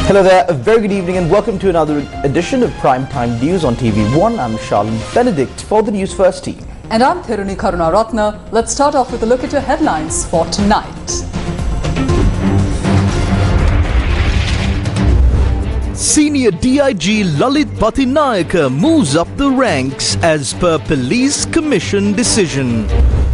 Hello there, a very good evening and welcome to another edition of Primetime News on TV1. I'm Charlene Benedict for the Newsfirst team. And I'm Thiruni Karunaratna. Let's start off with a look at your headlines for tonight. Senior DIG Lalit Patinaika moves up the ranks as per Police Commission decision.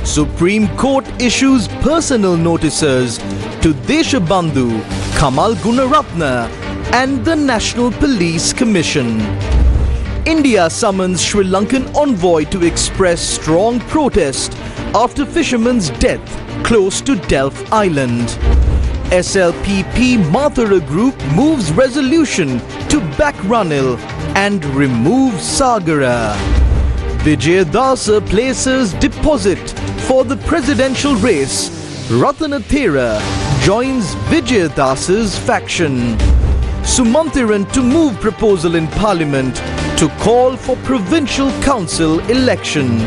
Supreme Court issues personal notices to Deshabandhu, Kamal Gunaratna and the National Police Commission. India summons Sri Lankan envoy to express strong protest after fisherman's death close to Delft Island. SLPP Mathura Group moves resolution to back Ranil and remove Sagara. Vijayadasa places deposit for the presidential race. Ratanathera joins Vijayadasa's faction. Sumantiran to move proposal in Parliament to call for provincial council election.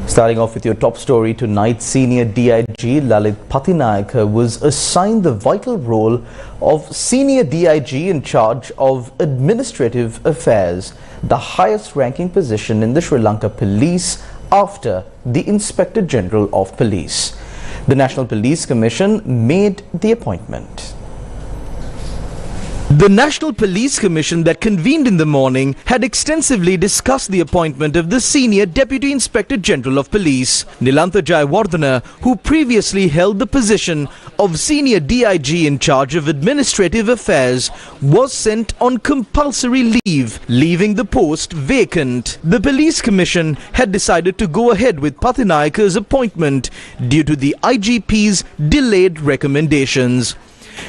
Starting off with your top story tonight, Senior DIG Lalit Patinaika was assigned the vital role of Senior DIG in charge of Administrative Affairs, the highest ranking position in the Sri Lanka Police after the Inspector General of Police. The National Police Commission made the appointment. The National Police Commission that convened in the morning had extensively discussed the appointment of the Senior Deputy Inspector General of Police. Nilantha Jayawardena, who previously held the position of Senior DIG in charge of Administrative Affairs, was sent on compulsory leave, leaving the post vacant. The Police Commission had decided to go ahead with Patinaika's appointment due to the IGP's delayed recommendations.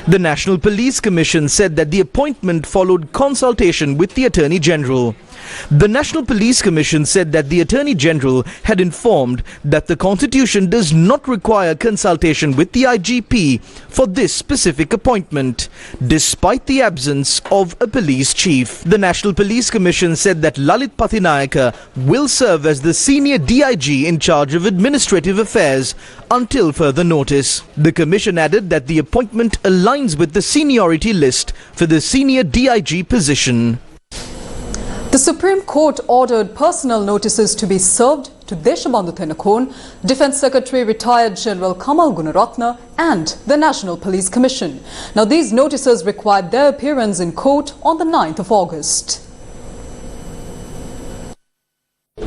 The National Police Commission said that the appointment followed consultation with the Attorney General. The National Police Commission said that the Attorney General had informed that the Constitution does not require consultation with the IGP for this specific appointment, despite the absence of a police chief. The National Police Commission said that Lalit Patinaika will serve as the Senior DIG in charge of Administrative Affairs until further notice. The Commission added that the appointment aligns with the seniority list for the Senior DIG position. The Supreme Court ordered personal notices to be served to Deshabandhu Thenakone, Defence Secretary retired General Kamal Gunaratna and the National Police Commission. Now these notices required their appearance in court on the 9th of August.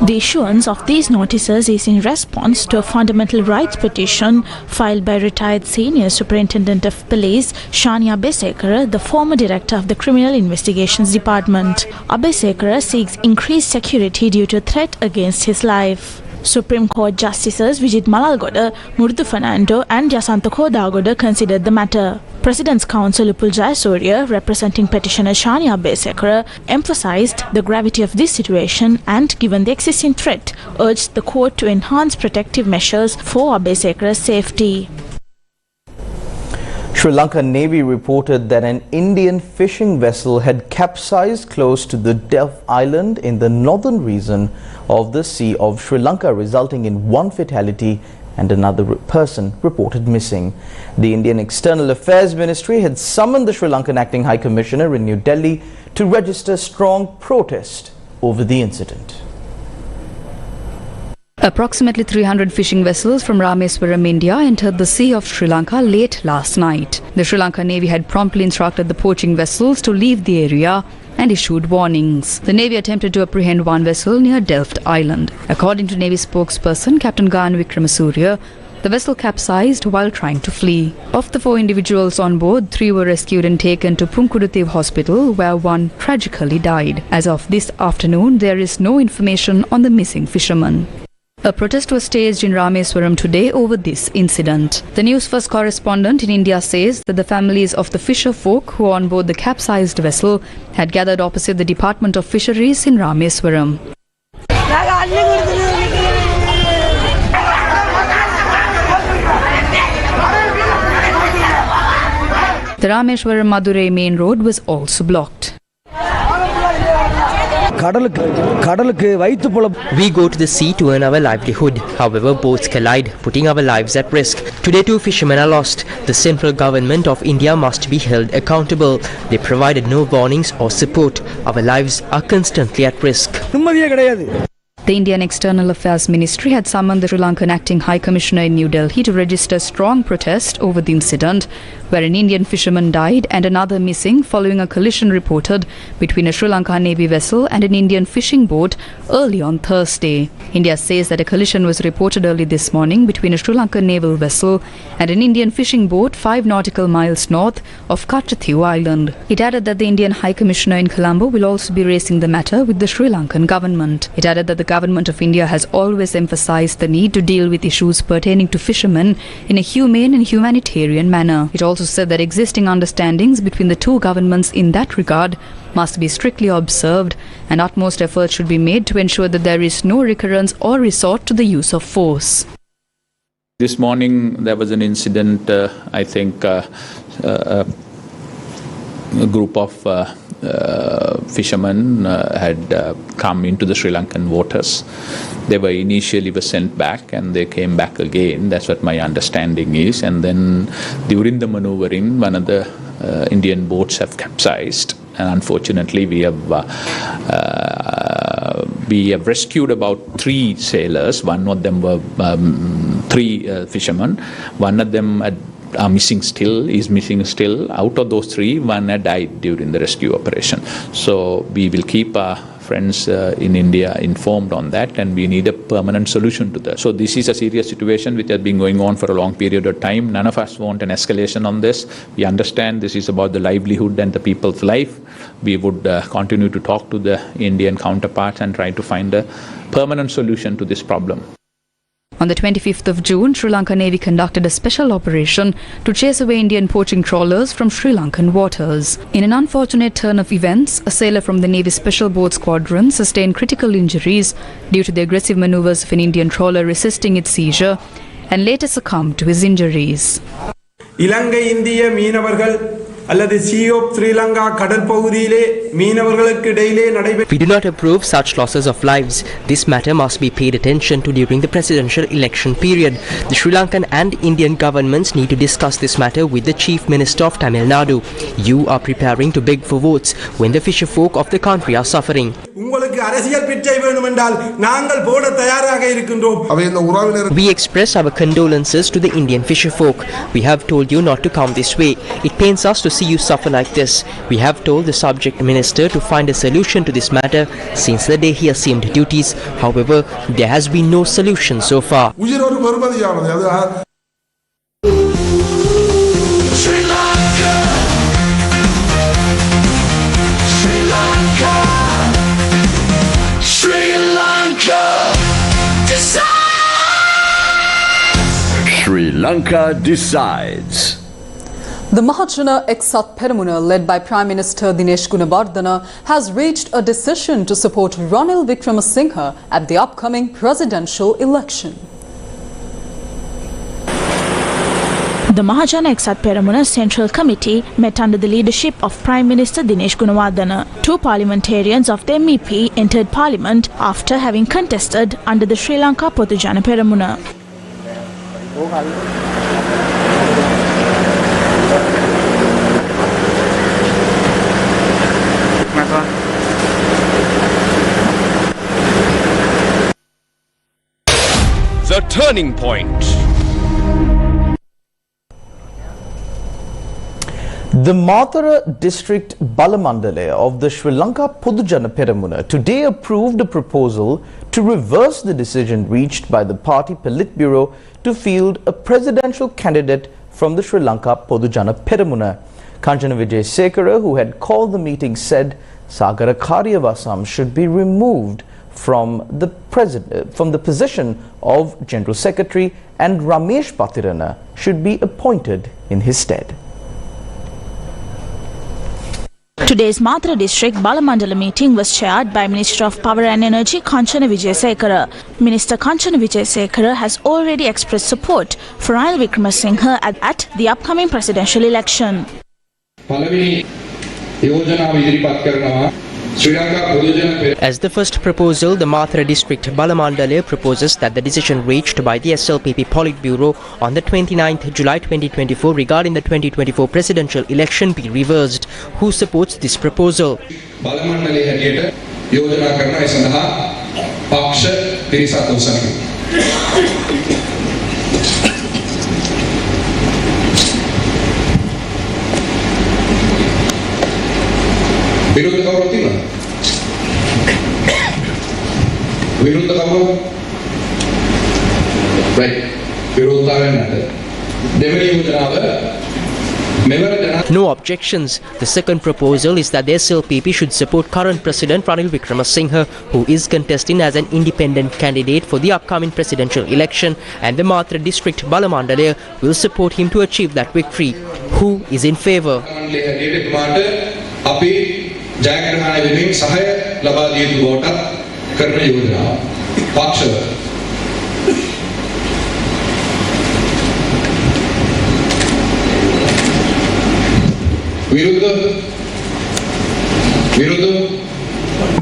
The issuance of these notices is in response to a fundamental rights petition filed by retired Senior Superintendent of Police Shani Abesekara, the former Director of the Criminal Investigations Department. Abesekara seeks increased security due to a threat against his life. Supreme Court Justices Vijit Malalgoda, Murthu Fernando and Yasantha Kodagoda considered the matter. President's Counsel Upul Jayasuriya, representing petitioner Shani Abesekara, emphasized the gravity of this situation and, given the existing threat, urged the court to enhance protective measures for Abesekara's safety. Sri Lanka Navy reported that an Indian fishing vessel had capsized close to the Delft Island in the northern region of the Sea of Sri Lanka, resulting in one fatality and another person reported missing. The Indian External Affairs Ministry had summoned the Sri Lankan Acting High Commissioner in New Delhi to register strong protest over the incident. Approximately 300 fishing vessels from Rameswaram, India entered the Sea of Sri Lanka late last night. The Sri Lanka Navy had promptly instructed the poaching vessels to leave the area and issued warnings. The Navy attempted to apprehend one vessel near Delft Island. According to Navy spokesperson Captain Gan Vikramasuriya, the vessel capsized while trying to flee. Of the 4 individuals on board, 3 were rescued and taken to Punkuduthev Hospital, where one tragically died. As of this afternoon, there is no information on the missing fisherman. A protest was staged in Rameswaram today over this incident. The Newsfirst correspondent in India says that the families of the fisher folk who were on board the capsized vessel had gathered opposite the Department of Fisheries in Rameswaram. The Rameswaram-Madurai main road was also blocked. We go to the sea to earn our livelihood. However, boats collide, putting our lives at risk. Today, 2 fishermen are lost. The central government of India must be held accountable. They provided no warnings or support. Our lives are constantly at risk. The Indian External Affairs Ministry had summoned the Sri Lankan Acting High Commissioner in New Delhi to register strong protest over the incident, where an Indian fisherman died and another missing following a collision reported between a Sri Lanka Navy vessel and an Indian fishing boat early on Thursday. India says that a collision was reported early this morning between a Sri Lankan naval vessel and an Indian fishing boat 5 nautical miles north of Katrathiu Island. It added that the Indian High Commissioner in Colombo will also be raising the matter with the Sri Lankan government. It added that the government of India has always emphasized the need to deal with issues pertaining to fishermen in a humane and humanitarian manner. It also said that existing understandings between the two governments in that regard must be strictly observed and utmost efforts should be made to ensure that there is no recurrence or resort to the use of force. This morning there was an incident, I think a group of fishermen had come into the Sri Lankan waters. They were initially sent back and they came back again. That's what my understanding is. And then during the maneuvering, one of the Indian boats have capsized. And unfortunately, we have rescued about 3 sailors. One of them were 3 fishermen. One of them is missing still. Out of those 3, one had died during the rescue operation. So we will keep our friends in India informed on that, and we need a permanent solution to that. So this is a serious situation which has been going on for a long period of time. None of us want an escalation on this. We understand this is about the livelihood and the people's life. We would continue to talk to the Indian counterparts and try to find a permanent solution to this problem. On the 25th of June, Sri Lanka Navy conducted a special operation to chase away Indian poaching trawlers from Sri Lankan waters. In an unfortunate turn of events, a sailor from the Navy's Special Boat Squadron sustained critical injuries due to the aggressive maneuvers of an Indian trawler resisting its seizure and later succumbed to his injuries. இலங்கை இந்திய மீனவர்கள் அல்லது Sea of Sri Lanka கடல் பகுதியிலே மீனவர்களுக்கு இடையிலே We do not approve such losses of lives. This matter must be paid attention to during the presidential election period. The Sri Lankan and Indian governments need to discuss this matter with the Chief Minister of Tamil Nadu. You are preparing to beg for votes when the fisher folk of the country are suffering. We express our condolences to the Indian fisher folk. We have told you not to come this way. It pains us to see you suffer like this. We have told the subject minister to find a solution to this matter since the day he assumed duties. However, there has been no solution so far. Sri Lanka, Sri Lanka, Sri Lanka decides. Sri Lanka decides. The Mahajana Eksat Peramuna, led by Prime Minister Dinesh Gunawardena, has reached a decision to support Ranil Wickremesinghe at the upcoming presidential election. The Mahajana Eksat Peramuna Central Committee met under the leadership of Prime Minister Dinesh Gunawardena. 2 parliamentarians of the MEP entered parliament after having contested under the Sri Lanka Podujana Peramuna. The turning point. The Mathura district Balamandale of the Sri Lanka Podujana Peramuna today approved a proposal to reverse the decision reached by the party Politburo to field a presidential candidate from the Sri Lanka Podujana Peramuna. Kanchana Wijesekara, who had called the meeting, said Sagara Karyavasam should be removed from the position of General Secretary and Ramesh Patirana should be appointed in his stead. Today's Mathura district Balamandala meeting was chaired by Minister of Power and Energy Kanchana Wijesekara. Minister Kanchana Wijesekara has already expressed support for Ranil Wickremesinghe at the upcoming presidential election. As the first proposal, the Mathura District Balamandale proposes that the decision reached by the SLPP Politburo on the 29th July 2024 regarding the 2024 presidential election be reversed. Who supports this proposal? Balamandale හැටියට යෝජනා කරන ඒ සඳහා පක්ෂ 33 විරුද්ධ කවුරුත් ඉන්නවද? විරුද්ධ කවුරුත්? right. විරුද්ධතාවය නැද්ද? දෙවෙනි යෝජනාව No objections. The second proposal is that the SLPP should support current President Ranil Wickremesinghe, who is contesting as an independent candidate for the upcoming presidential election, and the Mathura District Balamandale will support him to achieve that victory. Who is in favour?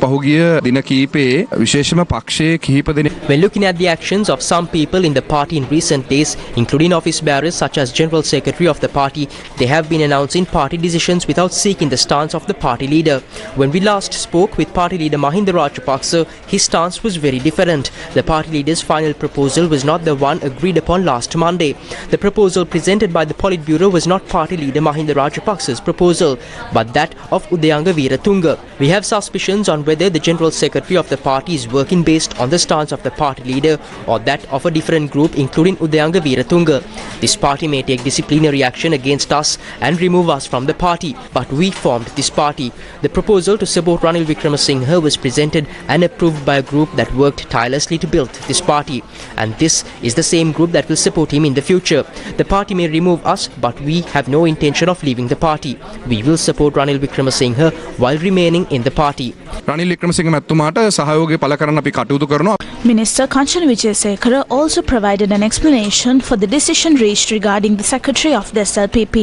පහුගිය දින කීපේ විශේෂම පක්ෂයේ කිහිප දෙනෙක් When looking at the actions of some people in the party in recent days, including office bearers such as General Secretary of the party, they have been announcing party decisions without seeking the stance of the party leader. When we last spoke with party leader Mahinda Rajapaksa, his stance was very different. The party leader's final proposal was not the one agreed upon last Monday. The proposal presented by the Politburo was not party leader Mahinda Rajapaksa's proposal, but that of Udayanga Weeratunga. We have suspicions on whether the General Secretary of the party is working based on the stance of the party leader or that of a different group including Udayanga Weeratunga. This party may take disciplinary action against us and remove us from the party, but we formed this party. The proposal to support Ranil Wickremesinghe was presented and approved by a group that worked tirelessly to build this party, and this is the same group that will support him in the future. The party may remove us, but we have no intention of leaving the party. We will support Ranil Wickremesinghe while remaining in the party. Ranil Wickremesinghe මැතිතුමාට සහයෝගය පළ කරන්න අපි කටයුතු කරනවා. Minister Kanchana Wijesekara also provided an explanation for the decision reached regarding the secretary of the SLPP.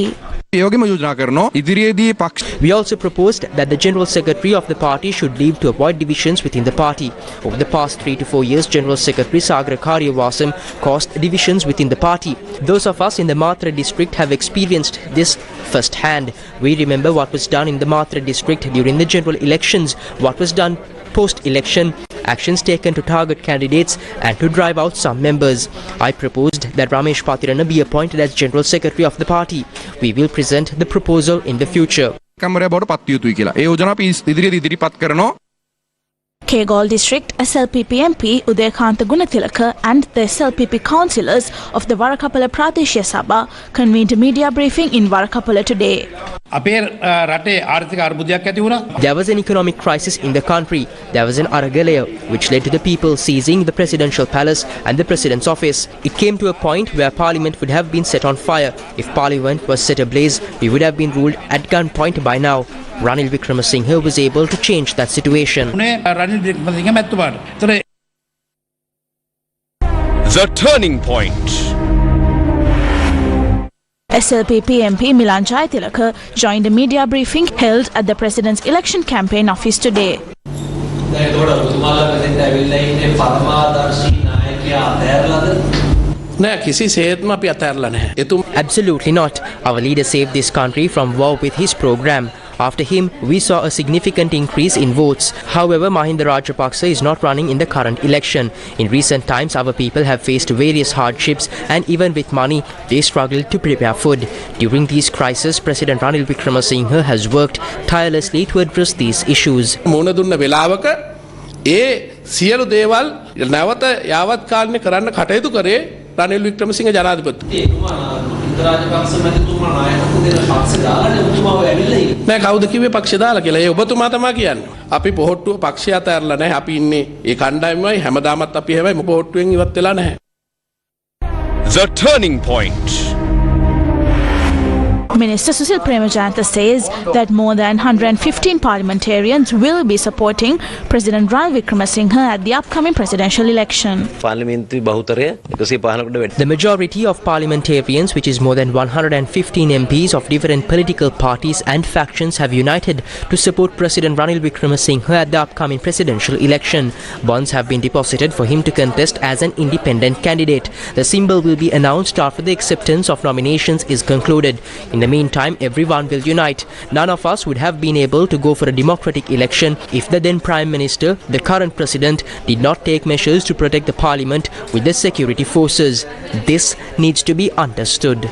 We also proposed that the General Secretary of the party should leave to avoid divisions within the party. Over the past 3 to 4 years, General Secretary Sagar Karyawasam caused divisions within the party. Those of us in the Mathura district have experienced this firsthand. We remember what was done in the Mathura district during the general elections, what was done post-election, actions taken to target candidates and to drive out some members. I proposed that Ramesh Patirana be appointed as General Secretary of the party. We will present the proposal in the future. Kegol District SLPP MP Udayakanta Gunatilaka and the SLPP councillors of the Varakapala Pradeshya Sabha convened a media briefing in Varakapala today. There was an economic crisis in the country. There was an Aragalaya which led to the people seizing the presidential palace and the president's office. It came to a point where parliament would have been set on fire. If parliament was set ablaze, we would have been ruled at gunpoint by now. Ranil Wickremesinghe was able to change that situation. The turning point. SLPP MP Milan Jayatilaka joined a media briefing held at the President's election campaign office today. Absolutely not. Our leader saved this country from war with his program. After him, we saw a significant increase in votes. However, Mahinda Rajapaksa is not running in the current election. In recent times, our people have faced various hardships, and even with money, they struggled to prepare food. During these crises, President Ranil Wickremesinghe has worked tirelessly to address these issues. සියලු දේවල් නැවත යාවත් කාලනේ කරන්න කටයුතු කරේ රනිල් වික්‍රමසිංහ ජනාධිපති. නෑ කවුද කිව්වේ පක්ෂය දාලා කියලා? ඒ ඔබතුමා තමයි කියන්නේ. අපි පොහොට්ටුව පක්ෂය අතහැරලා නැහැ. අපි ඉන්නේ ඒ කණ්ඩායමයි හැමදාමත් අපි හැබැයි පොහොට්ටුවෙන් ඉවත් වෙලා නැහැ. The turning point. Minister Susil Premajanta says that more than 115 parliamentarians will be supporting President Ranil Wickremesinghe at the upcoming presidential election. The majority of parliamentarians, which is more than 115 MPs of different political parties and factions, have united to support President Ranil Wickremesinghe at the upcoming presidential election. Bonds have been deposited for him to contest as an independent candidate. The symbol will be announced after the acceptance of nominations is concluded. In the meantime, everyone will unite. None of us would have been able to go for a democratic election if the then Prime Minister, the current President, did not take measures to protect the Parliament with the security forces. This needs to be understood.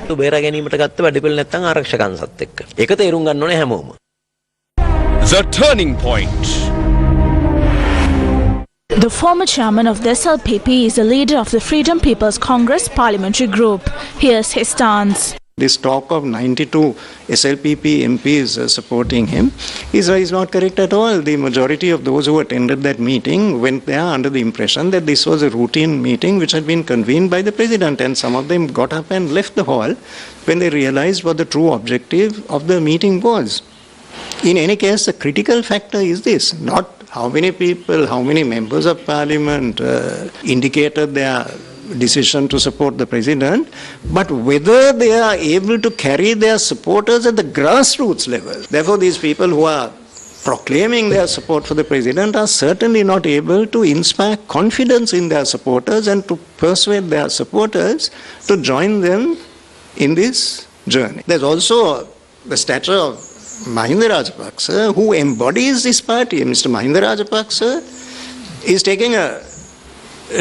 The turning point. The former chairman of the SLPP is the leader of the Freedom People's Congress parliamentary group. Here's his stance. This talk of 92 SLPP MPs supporting him is not correct at all. The majority of those who attended that meeting went there under the impression that this was a routine meeting which had been convened by the President, and some of them got up and left the hall when they realized what the true objective of the meeting was. In any case, the critical factor is this, not how many people, how many members of Parliament indicated their decision to support the President, but whether they are able to carry their supporters at the grassroots level. Therefore, these people who are proclaiming their support for the President are certainly not able to inspire confidence in their supporters and to persuade their supporters to join them in this journey. There's also the stature of Mahinda Rajapaksa, who embodies this party. Mr. Mahinda Rajapaksa is taking a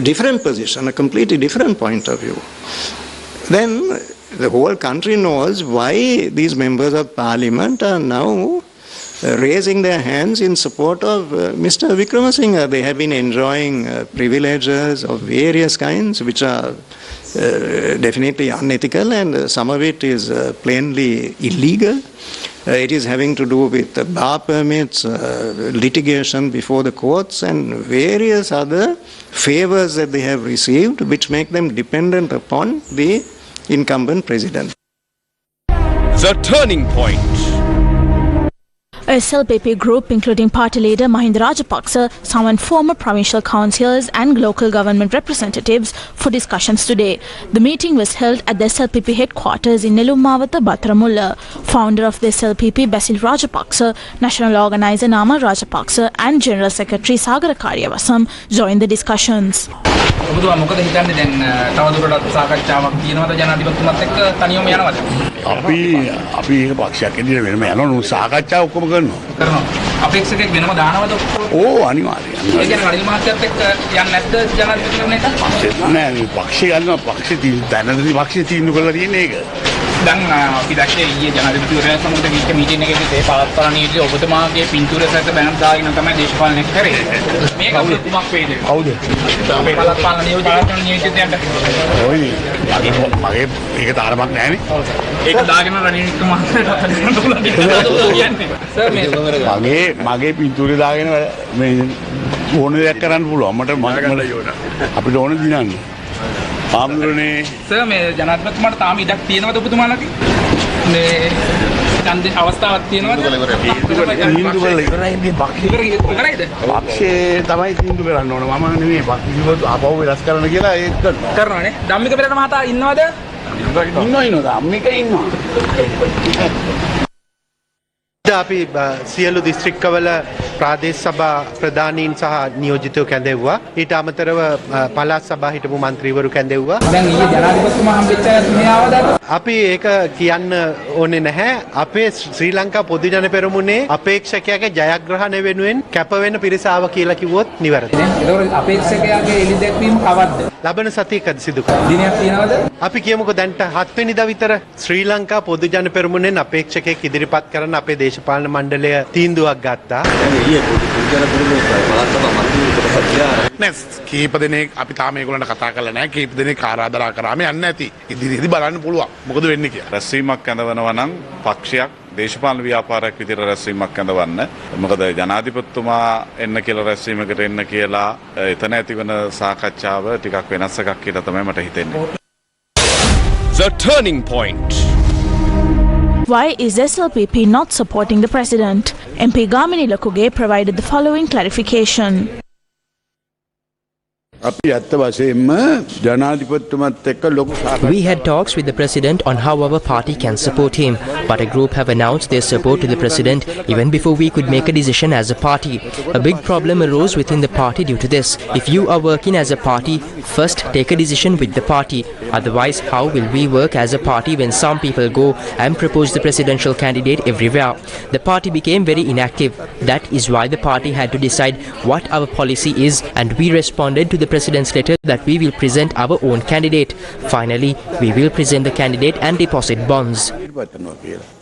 different position, a completely different point of view. Then the whole country knows why these members of Parliament are now raising their hands in support of Mr. Wickremesinghe. They have been enjoying privileges of various kinds which are definitely unethical, and some of it is plainly illegal. It is having to do with bar permits, litigation before the courts, and various other favors that they have received which make them dependent upon the incumbent president. The turning point. A SLPP group, including party leader Mahinda Rajapaksa, summoned former provincial councillors and local government representatives for discussions today. The meeting was held at the SLPP headquarters in Nelumawata, Battaramulla. Founder of the SLPP, Basil Rajapaksa, National Organizer Nama Rajapaksa, and General Secretary Sagara Karyawasam joined the discussions. අපේක්ෂකෙක් වෙනම දානවද? ඕ අනිවාර්යයෙන්. ඒ කියන්නේ රනිල් මහත්තයත් එක්ක යන්නේ නැද්ද ජනාධිපතිතුමා එක? නෑ මේ පක්ෂය ගන්නවා පක්ෂය දැනටදී පක්ෂය තීන්දුව කරලා තියෙන්නේ ඒක. දැන් අපි දැක්කේ ඊයේ ජනාධිපතිවරයා සමග විච්ච මීටින් එකේදී ඒ පළාත්පාලන නීතිය ඔබතුමාගේ පින්තූරය සහිත බැනර් දාගෙන තමයි දේශපාලනය කරේ. මේක කුමක් වේද? කවුද? අපේ පළාත්පාලන නීතියට ඔය මගේ ඒක තාරමක් නෑනේ. ඒක දාගෙන රනිල් මහත්තයාට කියන්නේ. මගේ පින්තූරය දාගෙන මේ ඕන දෙයක් කරන්න පුළුවන්. මට අපිට ඕන දිනන්න. ආම්දුරනේ සර් මේ ජනාධිපතිතුමාට තාම ඉඩක් තියෙනවද ඔබතුමාලගේ? මේ ඡන්ද අවස්ථාවක් තියෙනවද? තීන්දුව කරලා ඉවරයි මේ ඉවරයිද? පක්ෂේ තමයි තීන්දුව කරන්න ඕන. මම නෙමෙයි පක්ෂිවතු ආපහු වෙනස් කරන්න කියලා ඒක කරනවානේ. ධම්මික පෙරේර මහතා ඉන්නවද? ඉන්නවා ධම්මික ඉන්නවා. අපි සියලු දිස්ත්‍රික්කවල ප්‍රාදේශ සභා ප්‍රධානීන් සහ නියෝජිතයෝ කැඳෙව්වා. ඊට අමතරව පළාත් සභා හිටපු മന്ത്രിවරු කැඳෙව්වා. දැන් ඊයේ ජනාධිපතිතුමා හම්බෙච්ච අයත් මේ ආවද? අපි ඒක කියන්න ඕනේ නැහැ. අපේ ශ්‍රී ලංකා පොදු ජන පෙරමුණේ අපේක්ෂකයාගේ ජයග්‍රහණය වෙනුවෙන් කැප වෙන පිරිස ආව කියලා කිව්වොත් නිවැරදියි. ඒතකොට අපේක්ෂකයාගේ එළි දැක්වීම කවද්ද? ලබන සතියකද සිදු කරනවා. දිනයක් තියෙනවද? අපි කියමුකෝ දැන්ට 7 වෙනිදා විතර ශ්‍රී ලංකා පොදු ජන පෙරමුණෙන් අපේක්ෂකයෙක් ඉදිරිපත් කරන අපේ දේශපාලන මණ්ඩලය තීන්දුවක් ගත්තා. කීප දෙනෙක් අපි තාම ඒගොල්ලන්ට කතා කරලා නැහැ. කීප දෙනෙක් ආරාධනා කරාම යන්න ඇති. ඉදිරියේදී බලන්න පුළුවන් මොකද වෙන්නේ කියලා. රැස්වීමක් ඇඳවනවා නම් පක්ෂයක් දේශපාලන ව්‍යාපාරයක් විදිහට රැස්වීමක් ඇඳවන්න. මොකද ජනාධිපතිතුමා එන්න කියලා රැස්වීමකට එන්න කියලා එතන ඇතිවන සාකච්ඡාව ටිකක් වෙනස් එකක් කියලා තමයි මට හිතෙන්නේ. The turning point. Why is SLPP not supporting the president? MP Gamini Lakuge provided the following clarification. අපි ඇත්ත වශයෙන්ම ජනාධිපතිතුමත් එක්ක ලොකු We had talks with the president on how our party can support him, but a group have announced their support to the president even before we could make a decision as a party. A big problem arose within the party due to this. If you are working as a party, first take a decision with the party. Otherwise, how will we work as a party when some people go and propose the presidential candidate everywhere? The party became very inactive. That is why the party had to decide what our policy is, and we responded to the president's letter that we will present our own candidate. Finally, we will present the candidate and deposit bonds.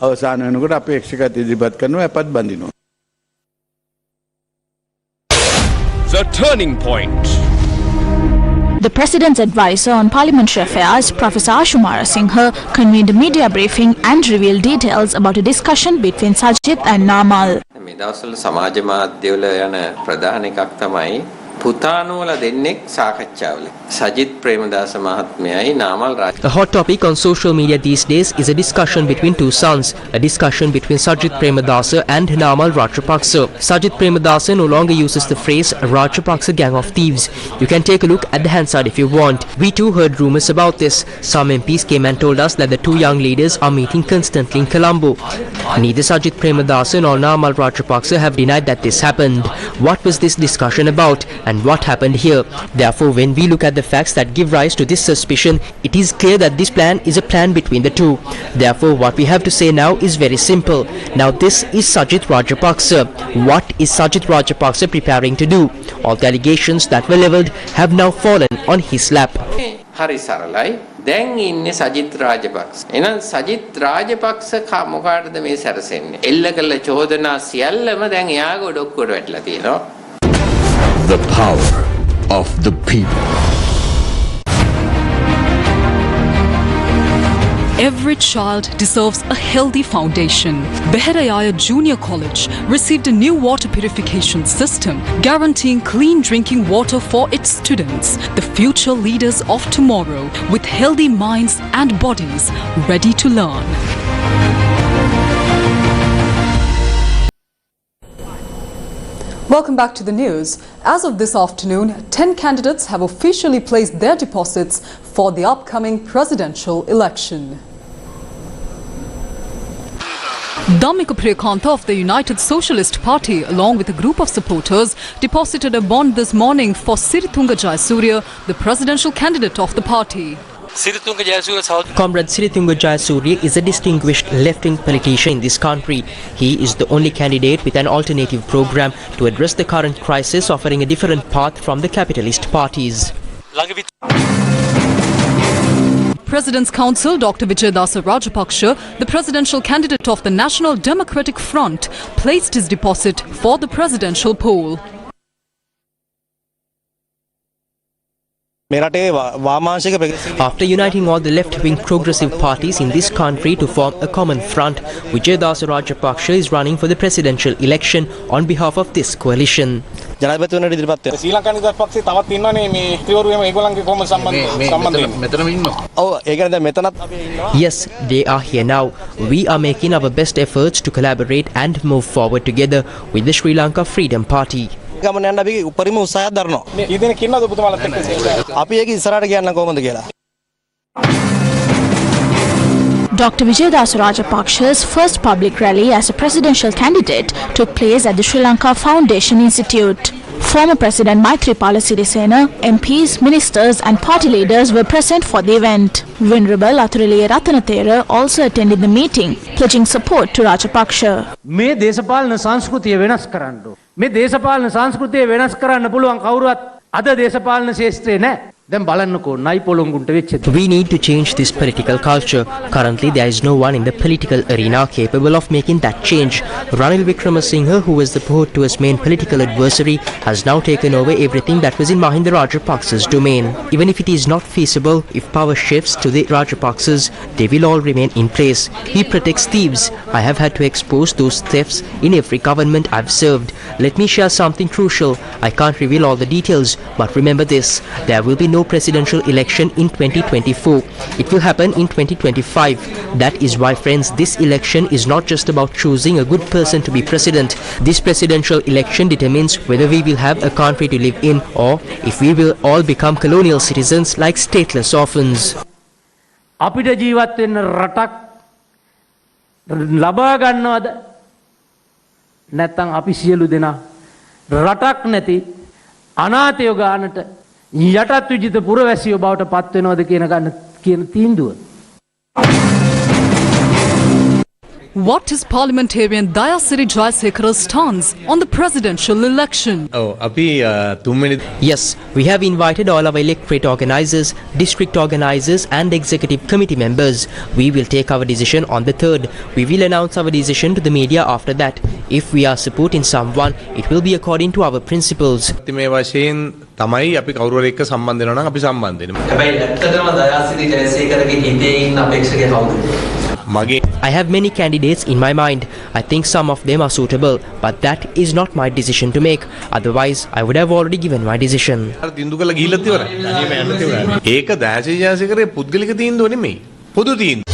අවසාන වෙනකොට අපේ එක්ෂිකත් ඉදිරිපත් කරනවා එපත් බඳිනවා. The turning point. The President's advisor on parliamentary affairs, Professor Ashumara Singha, convened a media briefing and revealed details about a discussion between Sajid and Namal. මේ දවස්වල සමාජ මාධ්‍යවල යන ප්‍රධාන එකක් තමයි පුතාණෝලා දෙන්නෙක් සාකච්ඡාවල. සජිත් ප්‍රේමදාස මහත්මයායි නාමල් රාජ. A hot topic on social media these days is a discussion between two sons, a discussion between Sajid Premadasa and Namal Rajapaksa. Sajid Premadasa no longer uses the phrase Rajapaksa gang of thieves. You can take a look at the hand side if you want. We too heard rumours about this. Some MPs came and told us that the two young leaders are meeting constantly in Colombo. Neither Sajid Premadasa nor Namal Rajapaksa have denied that this happened. What was this discussion about, and what happened here? Therefore, when we look at the facts that give rise to this suspicion, it is clear that this plan is a plan between the two. Therefore, what we have to say now is very simple. Now, this is Sajid Rajapaksa. What is Sajid Rajapaksa preparing to do? All the allegations that were levelled have now fallen on his lap. හරි සරලයි. දැන් ඉන්නේ සජිත් රාජපක්ෂ. එහෙනම් සජිත් රාජපක්ෂ මොකාටද මේ සැරසෙන්නේ? එල්ල කළ චෝදනා සියල්ලම දැන් එයාගේ ඔඩොක්කුවට වැටලා තියෙනවා. The power of the people. Every child deserves a healthy foundation. Beharayaya Junior College received a new water purification system guaranteeing clean drinking water for its students, the future leaders of tomorrow, with healthy minds and bodies ready to learn. Welcome back to the news. As of this afternoon, 10 candidates have officially placed their deposits for the upcoming presidential election. Dhammika Priyakanta of the United Socialist Party, along with a group of supporters, deposited a bond this morning for Sirithunga Jayasuriya, the presidential candidate of the party. Comrade Sirithunga Jayasuriya is a distinguished left-wing politician in this country. He is the only candidate with an alternative program to address the current crisis, offering a different path from the capitalist parties. President's Counsel Dr. Vijayadasa Rajapaksha, the presidential candidate of the National Democratic Front, placed his deposit for the presidential poll. After uniting all the left-wing progressive parties in this country to form a common front, Vijayadasa Rajapaksha is running for the presidential election on behalf of this coalition. Yes, they are here now. We are making our best efforts to collaborate and move forward together with the Sri Lanka Freedom Party. Dr. Vijayadasa Rajapaksha's first public rally as a presidential candidate took place at the Sri Lanka Foundation Institute. Former President Maithripala Sirisena, MPs, ministers and party leaders were present for the event. Venerable Athuraliya Ratanathera also attended the meeting, pledging support to Rajapaksha. මේ දේශපාලන සංස්කෘතිය වෙනස් කරන්න ඕන. මේ දේශපාලන සංස්කෘතිය වෙනස් කරන්න පුළුවන් කවුරුවත් අද දේශපාලන ශාස්ත්‍රයේ නැහැ. දැන් බලන්නකෝ නයි පොළොංගුන්ට වෙච්ච දේ. We need to change this political culture. Currently, there is no one in the political arena capable of making that change. Ranil Wickramasinghe, who was the Pohottuwa's main political adversary, has now taken over everything that was in Mahinda Rajapaksa's domain. Even if it is not feasible, if power shifts to the Rajapaksas, they will all remain in place. He protects thieves. I have had to expose those thefts in every government I've served. Let me share something crucial. I can't reveal all the details, but remember this: there will be no no presidential election in 2024. It will happen in 2025. That is why, friends, this election is not just about choosing a good person to be president. This presidential election determines whether we will have a country to live in or if we will all become colonial citizens like stateless orphans. අපිට ජීවත් වෙන්න රටක් ලබා ගන්නවද නැත්නම් අපි සියලු දෙනා රටක් නැති අනාථයෝ ගානට යටත් විජිත පුරවැසියෝ බවට පත් වෙනවද කියන තීන්දුව. What is parliamentarian Dayasiri Jayasekara's stance on the presidential election? Yes, we have invited all our electorate organizers, district organizers and executive committee members. We will take our decision on the 3rd. We will announce our decision to the media after that. If we are supporting someone, it will be according to our principles. තමයි අපි කවුරු හරි එක්ක සම්බන්ධ වෙනවා නම් අපි සම්බන්ධ වෙනවා. හැබැයි ඇත්තටම දයාසිරි ජයසේකරගේ හිතේ ඉන්න අපේක්ෂකයා කවුද? I have many candidates in my mind. I think some of them are suitable, but that is not my decision to make. Otherwise, I would have already given my decision. තීන්දුව කළා ගිහිල්ලත් ඉවරයි. ඒක දයාසිරි ජයසේකරගේ පුද්ගලික තීන්දුව නෙමෙයි. පොදු තීන්දුව.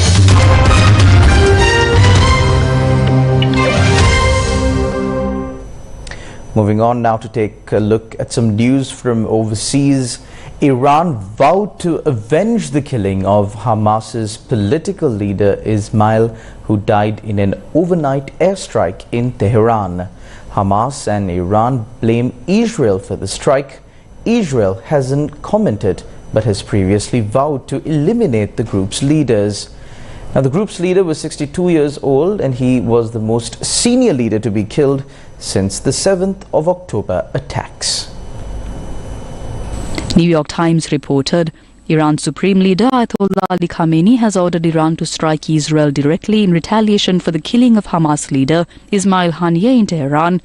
Moving on now to take a look at some news from overseas. Iran vowed to avenge the killing of Hamas's political leader Ismail, who died in an overnight airstrike in Tehran. Hamas and Iran blame Israel for the strike. Israel hasn't commented but has previously vowed to eliminate the group's leaders. Now, the group's leader was 62 years old and he was the most senior leader to be killed since the 7th of October attacks. New York Times reported Iran's supreme leader Ayatollah Ali Khamenei has ordered Iran to strike Israel directly in retaliation for the killing of Hamas leader Ismail Haniyeh in Tehran,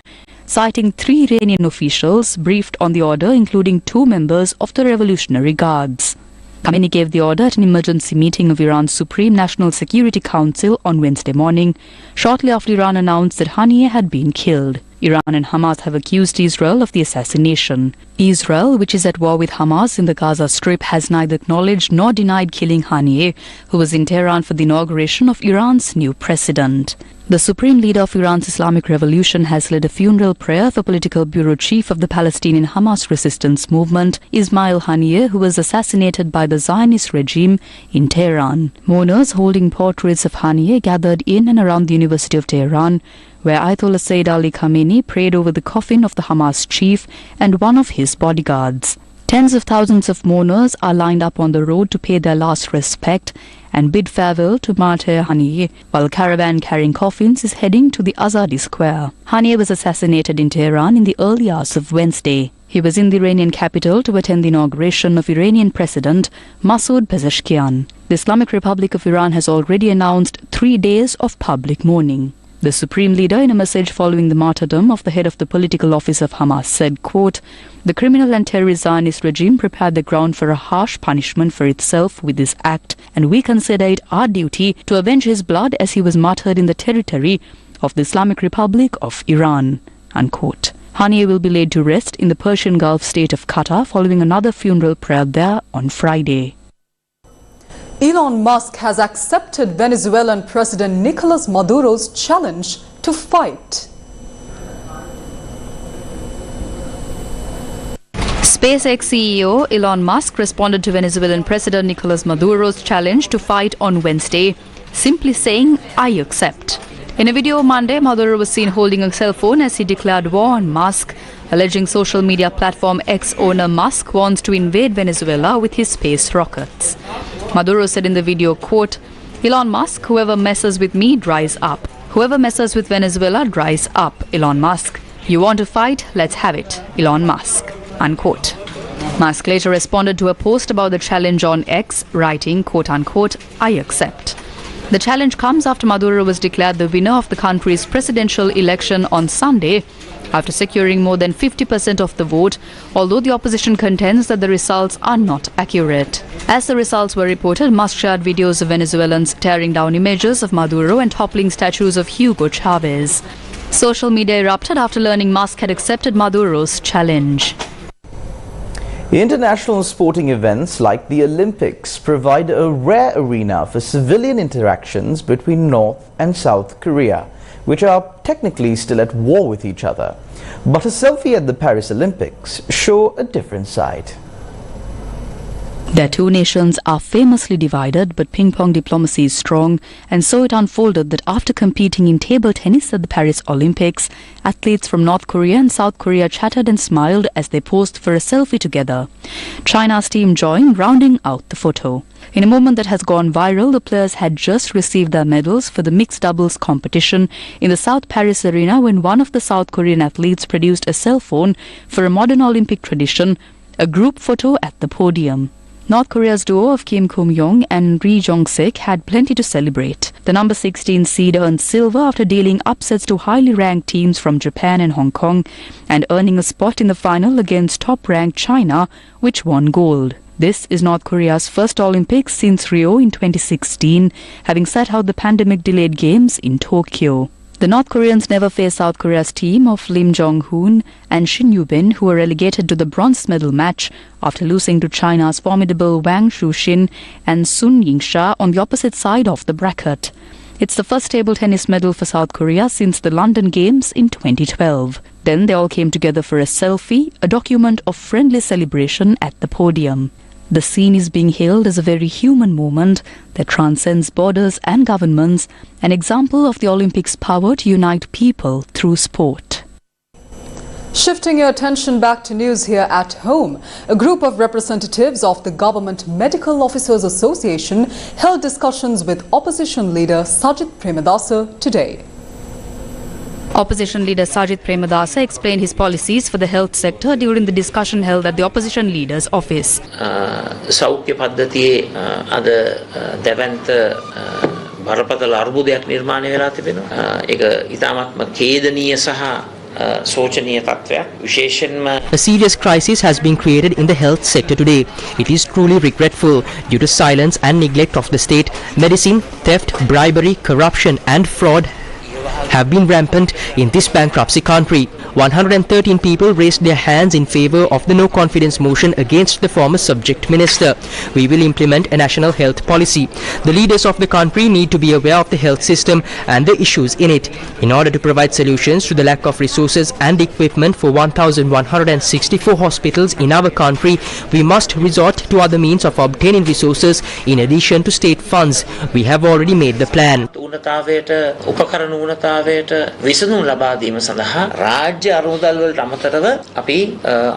citing 3 Iranian officials briefed on the order, including 2 members of the Revolutionary Guards. Khamenei gave the order at an emergency meeting of Iran's Supreme National Security Council on Wednesday morning, shortly after Iran announced that Haniyeh had been killed. Iran and Hamas have accused Israel of the assassination. Israel, which is at war with Hamas in the Gaza Strip, has neither acknowledged nor denied killing Haniyeh, who was in Tehran for the inauguration of Iran's new president. The supreme leader of Iran's Islamic Revolution has led a funeral prayer for political bureau chief of the Palestinian Hamas resistance movement, Ismail Haniyeh, who was assassinated by the Zionist regime in Tehran. Mourners holding portraits of Haniyeh gathered in and around the University of Tehran, where Ayatollah Sayyid Ali Khamenei prayed over the coffin of the Hamas chief and one of his bodyguards. Tens of thousands of mourners are lined up on the road to pay their last respect and bid farewell to martyr Haniyeh, while a caravan carrying coffins is heading to the Azadi Square. Haniyeh was assassinated in Tehran in the early hours of Wednesday. He was in the Iranian capital to attend the inauguration of Iranian President Masoud Pezeshkian. The Islamic Republic of Iran has already announced 3 days of public mourning. The supreme leader, in a message following the martyrdom of the head of the political office of Hamas, said, quote, "The criminal and terrorist Zionist regime prepared the ground for a harsh punishment for itself with this act, and we consider it our duty to avenge his blood as he was martyred in the territory of the Islamic Republic of Iran." Unquote. Haniyeh will be laid to rest in the Persian Gulf state of Qatar following another funeral prayer there on Friday. Elon Musk has accepted Venezuelan President Nicolas Maduro's challenge to fight. SpaceX CEO Elon Musk responded to Venezuelan President Nicolas Maduro's challenge to fight on Wednesday, simply saying, "I accept." In a video Monday, Maduro was seen holding a cell phone as he declared war on Musk, alleging social media platform X owner Musk wants to invade Venezuela with his space rockets. Maduro said in the video, quote, "Elon Musk, whoever messes with me dries up. Whoever messes with Venezuela dries up, Elon Musk. You want to fight? Let's have it, Elon Musk." Unquote. Musk later responded to a post about the challenge on X, writing, quote unquote, "I accept." The challenge comes after Maduro was declared the winner of the country's presidential election on Sunday, after securing more than 50% of the vote, although the opposition contends that the results are not accurate. As the results were reported, Musk shared videos of Venezuelans tearing down images of Maduro and toppling statues of Hugo Chavez. Social media erupted after learning Musk had accepted Maduro's challenge. International sporting events like the Olympics provide a rare arena for civilian interactions between North and South Korea, which are technically still at war with each other. But a selfie at the Paris Olympics show a different side. Their two nations are famously divided, but ping-pong diplomacy is strong, and so it unfolded that after competing in table tennis at the Paris Olympics, athletes from North Korea and South Korea chatted and smiled as they posed for a selfie together. China's team joined, rounding out the photo. In a moment that has gone viral, the players had just received their medals for the mixed doubles competition in the South Paris arena when one of the South Korean athletes produced a cell phone for a modern Olympic tradition, a group photo at the podium. North Korea's duo of Kim Kum-yong and Ri Jong-sik had plenty to celebrate. The number 16 seed earned silver after dealing upsets to highly ranked teams from Japan and Hong Kong and earning a spot in the final against top-ranked China, which won gold. This is North Korea's first Olympics since Rio in 2016, having set out the pandemic-delayed games in Tokyo. The North Koreans never faced South Korea's team of Lim Jong-hoon and Shin Yu-bin, who were relegated to the bronze medal match after losing to China's formidable Wang Shuxin and Sun Yingsha on the opposite side of the bracket. It's the first table tennis medal for South Korea since the London Games in 2012. Then they all came together for a selfie, a document of friendly celebration at the podium. The scene is being hailed as a very human moment that transcends borders and governments, an example of the Olympics' power to unite people through sport. Shifting your attention back to news here at home, a group of representatives of the Government Medical Officers Association held discussions with opposition leader Sajith Premadasa today. Opposition leader Sajith Premadasa explained his policies for the health sector during the discussion held at the opposition leader's office. සෞඛ්‍ය පද්ධතියේ අද දැවැන්ත බරපතල අර්බුදයක් නිර්මාණය වෙලා තිබෙනවා. ඒක ඉතාමත්ම ඛේදනීය සහ සෝචනීය තත්ත්වයක්. විශේෂයෙන්ම A serious crisis has been created in the health sector today. It is truly regretful due to silence and neglect of the state. Medicine, theft, bribery, corruption and fraud have been rampant in this bankruptcy country. 113 people raised their hands in favor of the no confidence motion against the former subject minister. We will implement a national health policy. The leaders of the country need to be aware of the health system and the issues in it. In order to provide solutions to the lack of resources and equipment for 1,164 hospitals in our country, we must resort to other means of obtaining resources in addition to state funds. We have already made the plan. විසඳුම් ලබා දීම සඳහා රාජ්‍ය අරුමුදල් වලට අමතරව අපි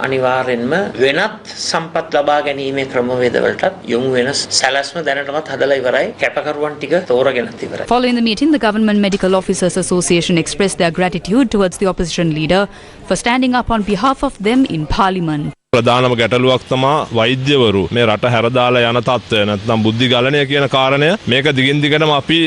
අනිවාර්යෙන්ම වෙනත් සම්පත් ලබා ගැනීමේ ක්‍රමවේද වලටත් යොමු වෙන සැලැස්ම දැනටමත් හදලා ඉවරයි කැපකරුවන් ටික තෝරගෙනත් ඉවරයි. Following the meeting, the Government Medical Officers Association expressed their gratitude towards the opposition leader for standing up on behalf of them in Parliament. ප්‍රධානම ගැටලුවක් තමා වෛද්‍යවරු මේ රට හැරදාලා යන තත්ත්වය නැත්නම් බුද්ධි ගලණය කියන කාරණය මේක දිගින් දිගටම අපි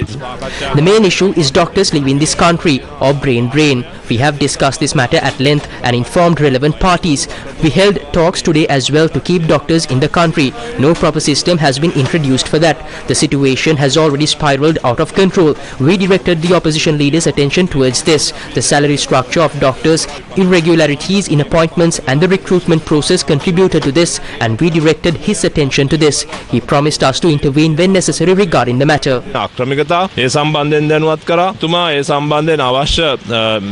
The main issue is doctors leaving this country or brain drain. We have discussed this matter at length and informed relevant parties. We held talks today as well to keep doctors in the country. No proper system has been introduced for that. The situation has already spiraled out of control. We directed the opposition leaders' attention towards this. The salary structure of doctors, irregularities in appointments and the recruitment process contributed to this, and we directed his attention to this. He promised us to intervene when necessary regarding the matter. අක්‍රමිකතා ඒ සම්බන්ධයෙන් දැනුවත් කරා. තුමා ඒ සම්බන්ධයෙන් අවශ්‍ය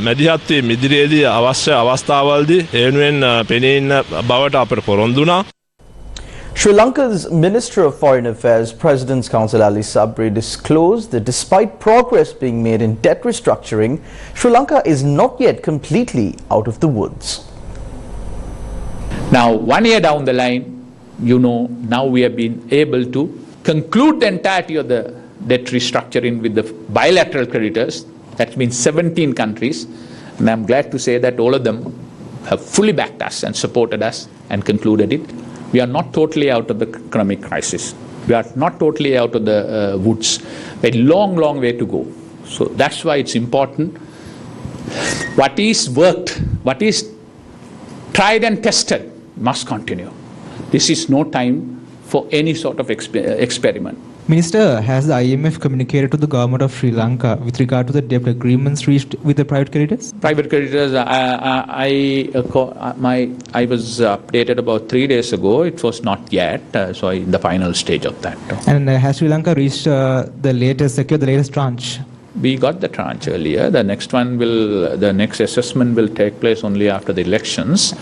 මැදිහත් මිදිරියේදී අවශ්‍ය අවස්ථාවලදී එනුවෙන් පෙනී ඉන්න බවට අපට පොරොන්දු වුණා. Sri Lanka's Minister of Foreign Affairs, President's Counsel Ali Sabri, disclosed that despite progress being made in debt restructuring, Sri Lanka is not yet completely out of the woods. Now, 1 year down the line, now we have been able to conclude the entirety of the debt restructuring with the bilateral creditors. That's been 17 countries. And I'm glad to say that all of them have fully backed us and supported us and concluded it. We are not totally out of the economic crisis. We are not totally out of the woods. A long, long way to go. So that's why it's important. What is worked, what is tried and tested must continue. This is no time for any sort of experiment. Minister, has the IMF communicated to the government of Sri Lanka with regard to the debt agreements reached with the private creditors? Private creditors, I was updated about 3 days ago. It was not yet, so in the final stage of that. And has Sri Lanka reached the latest tranche? We got the tranche earlier. The next assessment will take place only after the elections,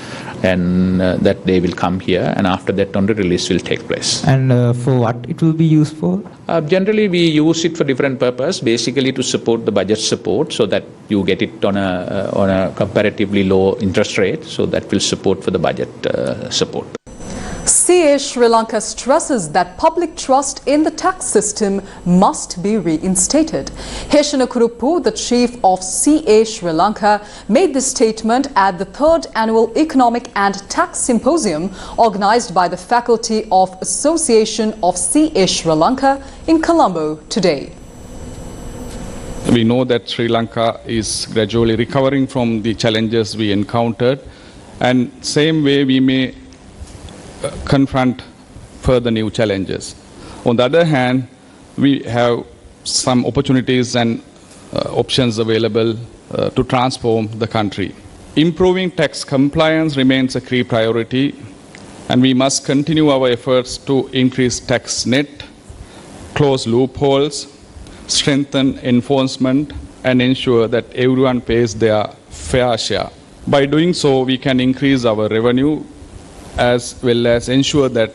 and that they will come here, and after that only release will take place. And for what it will be used for? Generally, we use it for different purpose, basically to support the budget support, so that you get it on a comparatively low interest rate, so that will support for the budget support. CA Sri Lanka stresses that public trust in the tax system must be reinstated. Heshana Kuruppu, the chief of CA Sri Lanka, made this statement at the 3rd Annual Economic and Tax Symposium organized by the Faculty of Association of CA Sri Lanka in Colombo today. We know that Sri Lanka is gradually recovering from the challenges we encountered, and same way we may confront further new challenges. On the other hand, we have some opportunities and options available to transform the country. Improving tax compliance remains a key priority, and we must continue our efforts to increase tax net, close loopholes, strengthen enforcement, and ensure that everyone pays their fair share. By doing so, we can increase our revenue as well as ensure that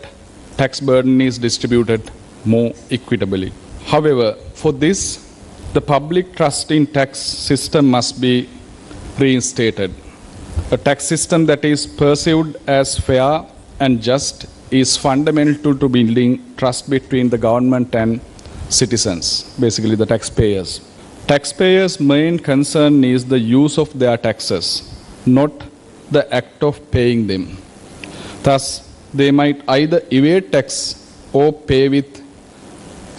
tax burden is distributed more equitably. However, for this, the public trust in tax system must be reinstated. A tax system that is perceived as fair and just is fundamental to building trust between the government and citizens, basically the taxpayers. Taxpayers' main concern is the use of their taxes, not the act of paying them. Thus, they might either evade tax or pay with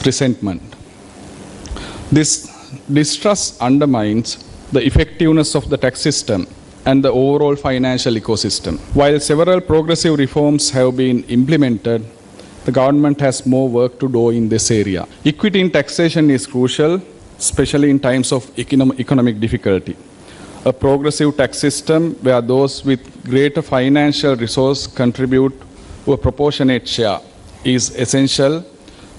resentment. This distrust undermines the effectiveness of the tax system and the overall financial ecosystem. While several progressive reforms have been implemented, the government has more work to do in this area. Equity in taxation is crucial, especially in times of economic difficulty. A progressive tax system where those with greater financial resource contribute to a proportionate share is essential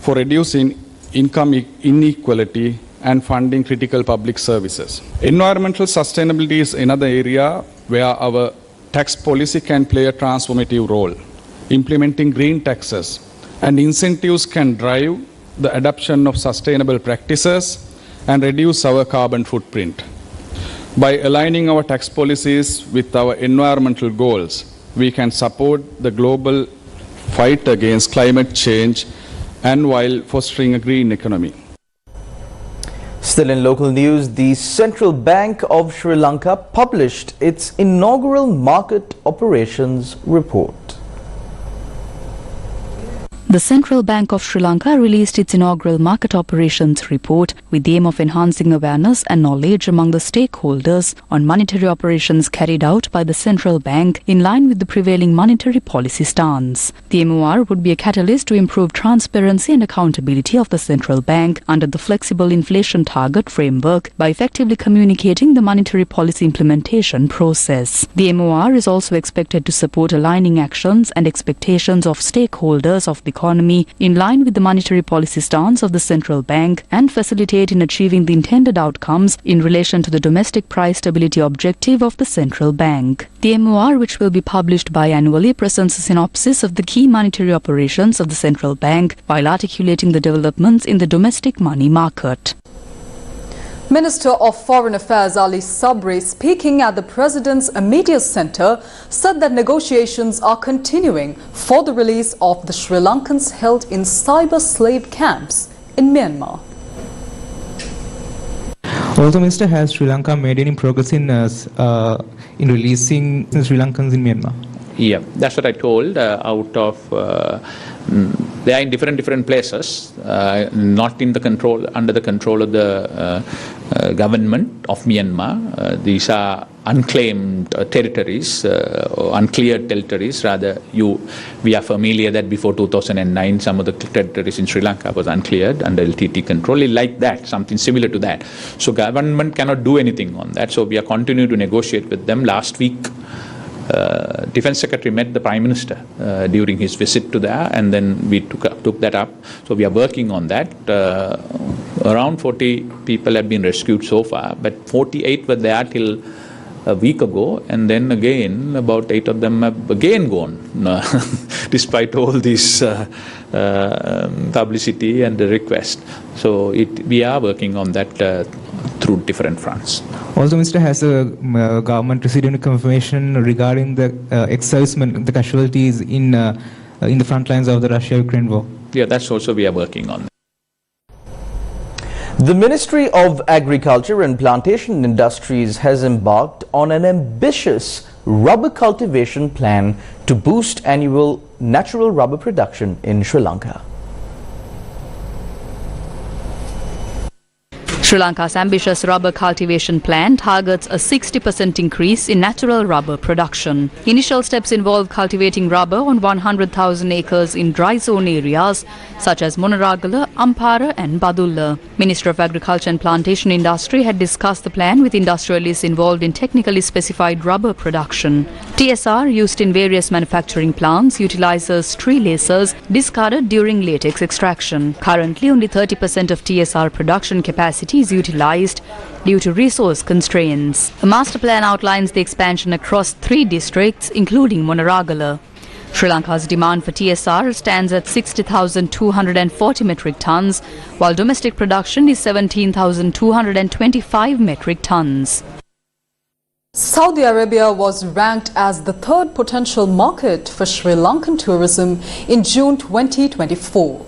for reducing income inequality and funding critical public services. Environmental sustainability is another area where our tax policy can play a transformative role. Implementing green taxes and incentives can drive the adoption of sustainable practices and reduce our carbon footprint. By aligning our tax policies with our environmental goals, we can support the global fight against climate change and while fostering a green economy. Still in local news, the Central Bank of Sri Lanka published its inaugural market operations report. The Central Bank of Sri Lanka released its inaugural market operations report with the aim of enhancing awareness and knowledge among the stakeholders on monetary operations carried out by the Central Bank in line with the prevailing monetary policy stance. The MOR would be a catalyst to improve transparency and accountability of the Central Bank under the flexible inflation target framework by effectively communicating the monetary policy implementation process. The MOR is also expected to support aligning actions and expectations of stakeholders of the economy in line with the monetary policy stance of the Central Bank and facilitate in achieving the intended outcomes in relation to the domestic price stability objective of the Central Bank. The MOR, which will be published biannually, presents a synopsis of the key monetary operations of the Central Bank while articulating the developments in the domestic money market. Minister of Foreign Affairs Ali Sabri, speaking at the President's Media Centre, said that negotiations are continuing for the release of the Sri Lankans held in cyber slave camps in Myanmar. Also, Minister, has Sri Lanka made any progress in releasing Sri Lankans in Myanmar? Yeah, that's what I told. They are in different places, not in the under the control of the government of Myanmar. These are unclaimed territories, or uncleared territories. Rather, we are familiar that before 2009, some of the territories in Sri Lanka was uncleared under LTT control. Like that, something similar to that. So government cannot do anything on that. So we are continuing to negotiate with them. Last week, Defence Secretary met the Prime Minister during his visit to there, and then we took that up. So we are working on that. Around 40 people have been rescued so far, but 48 were there till a week ago, and then again about 8 of them have again gone, despite all this publicity and the request. So we are working on that through different fronts. Also, Mr. has the government received any confirmation regarding the ex-servicemen, the casualties in the front lines of the Russia-Ukraine war? Yeah, that's also we are working on. The Ministry of Agriculture and Plantation Industries has embarked on an ambitious rubber cultivation plan to boost annual natural rubber production in Sri Lanka. Sri Lanka's ambitious rubber cultivation plan targets a 60% increase in natural rubber production. Initial steps involve cultivating rubber on 100,000 acres in dry zone areas such as Monaragala, Ampara and Badulla. Minister of Agriculture and Plantation Industry had discussed the plan with industrialists involved in technically specified rubber production. TSR used in various manufacturing plants utilizes tree lasers discarded during latex extraction. Currently, only 30% of TSR production capacity is utilized due to resource constraints. A master plan outlines the expansion across 3 districts, including Monaragala. Sri Lanka's demand for TSR stands at 60,240 metric tons, while domestic production is 17,225 metric tons. Saudi Arabia was ranked as the 3rd potential market for Sri Lankan tourism in June 2024.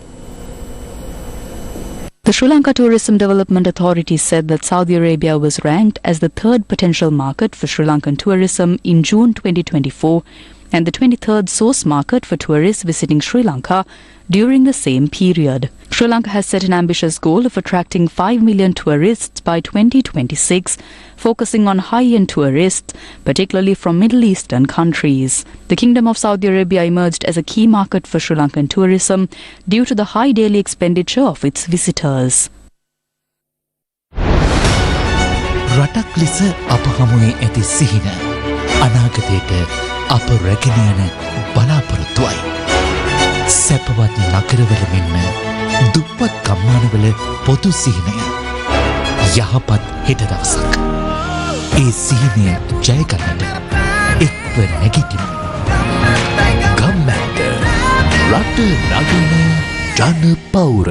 The Sri Lanka Tourism Development Authority said that Saudi Arabia was ranked as the 3rd potential market for Sri Lankan tourism in June 2024 and the 23rd source market for tourists visiting Sri Lanka during the same period. Sri Lanka has set an ambitious goal of attracting 5 million tourists by 2026, focusing on high-end tourists, particularly from Middle Eastern countries. The Kingdom of Saudi Arabia emerged as a key market for Sri Lankan tourism due to the high daily expenditure of its visitors. රටක් ලෙස අප හමුවේ ඇති සිහින අනාගතයට අප රැගෙන යන බලාපොරොත්තුවයි. සැපවත් නගරවල මෙන්ම දුප්පත් ගම්මානවල පොදු සිහිනය. යහපත් හෙට දවසක්. ඒ සිහිනය ජය ගන්නට එක්ව නැගිටිමු. ගම්මැද්ද රට නගන ජන පෞර.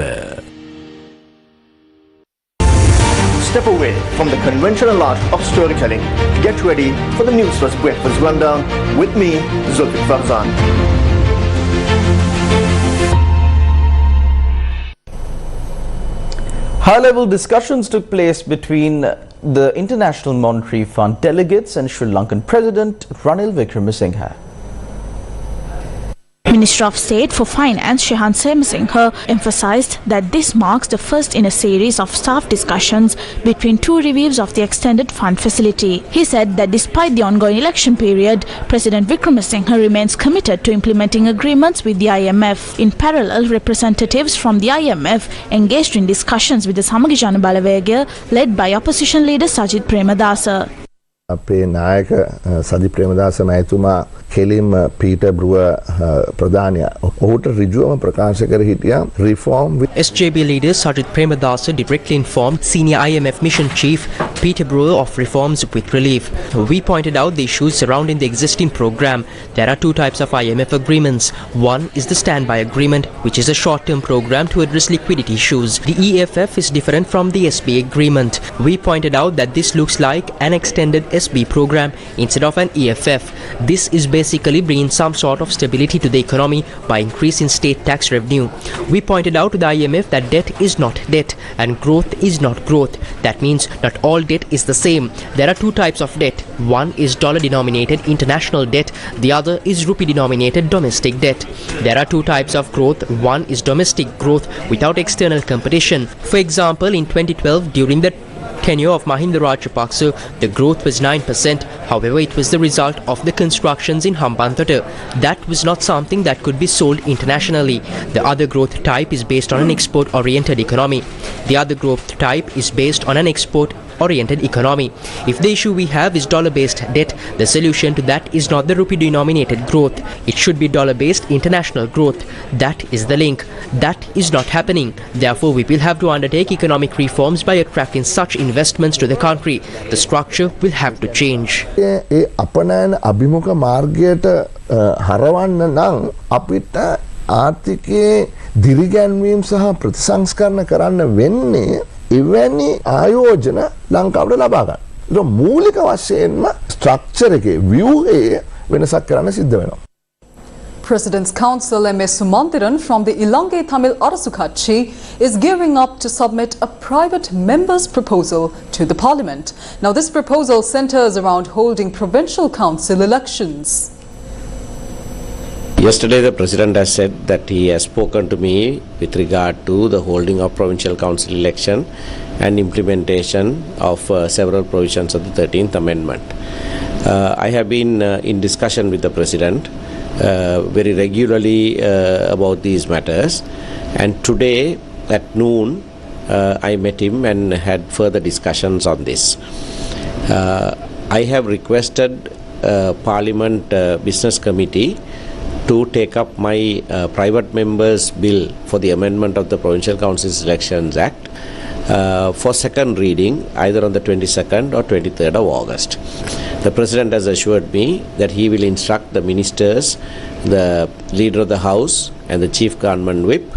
Step away from the conventional art of storytelling. Get ready for the Newsfirst Breakfast Rundown with me, Zulfikar Farzan. High-level discussions took place between the International Monetary Fund delegates and Sri Lankan President Ranil Wickremesinghe. Minister of State for Finance Shehan Semsinghe emphasized that this marks the first in a series of staff discussions between 2 reviews of the extended fund facility. He said that despite the ongoing election period, President Wickremesinghe remains committed to implementing agreements with the IMF. In parallel, representatives from the IMF engaged in discussions with the Samagijana Balawegaya led by opposition leader Sajith Premadasa. අපේ නායක සජි ප්‍රේමදාස මහතුමා කෙලින්ම Peter බ්‍රුව ප්‍රධානියා ඔහුට ඍජුවම ප්‍රකාශ කර හිටියා reform with SJB leader Sajith Premadasa directly informed senior IMF mission chief Peter Brewer of reforms with relief. We pointed out the issues surrounding the existing program. There are 2 types of IMF agreements. One is the standby agreement, which is a short-term program to address liquidity issues. The EFF is different from the SB agreement. We pointed out that this looks like an extended SB program instead of an EFF. This is basically bringing some sort of stability to the economy by increasing state tax revenue. We pointed out to the IMF that debt is not debt and growth is not growth. That means not all debt is the same. There are 2 types of debt. One is dollar-denominated international debt. The other is rupee-denominated domestic debt. There are 2 types of growth. One is domestic growth without external competition. For example, in 2012, during the tenure of Mahinda Rajapaksa, the growth was 9%. However, it was the result of the constructions in Hambantota. That was not something that could be sold internationally. The other growth type is based on an export-oriented economy. The other growth type is based on an export-oriented economy. If the issue we have is dollar-based debt, the solution to that is not the rupee-denominated growth. It should be dollar-based international growth. That is the link. That is not happening. Therefore, we will have to undertake economic reforms by attracting such investments to the country. The structure will have to change. අපනයන අභිමුඛ මාර්ගයට හරවන්න නම් අපිට ආර්ථිකයේ දිරිගැන්වීම සහ ප්‍රතිසංස්කරණ කරන්න වෙන්නේ එවැනි ආයෝජන ලංකාවට ලබා ගන්න. ඒක මූලික වශයෙන්ම ස්ට්‍රක්චර් එකේ ව්‍යුහයේ වෙනසක් කරන්න සිද්ධ වෙනවා. President's counsel M.S. Sumantiran from the Ilange Tamil Arasukatchi is gearing up to submit a private member's proposal to the parliament. Now this proposal centers around holding provincial council elections. Yesterday the President has said that he has spoken to me with regard to the holding of provincial council election and implementation of several provisions of the 13th Amendment. I have been in discussion with the President very regularly about these matters, and today at noon I met him and had further discussions on this. I have requested Parliament Business Committee to take up my private members bill for the amendment of the Provincial Councils Elections Act for second reading either on the 22nd or 23rd of August. The President has assured me that he will instruct the ministers, the Leader of the House and the Chief Government Whip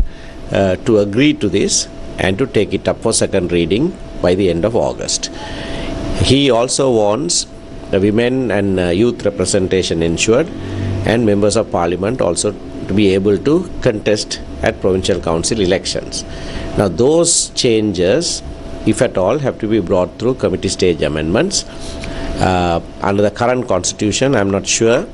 to agree to this and to take it up for second reading by the end of August. He also wants the women and youth representation ensured and members of Parliament also to be able to contest at Provincial Council elections. Now those changes, if at all, have to be brought through committee stage amendments. Under the current constitution, I am not sure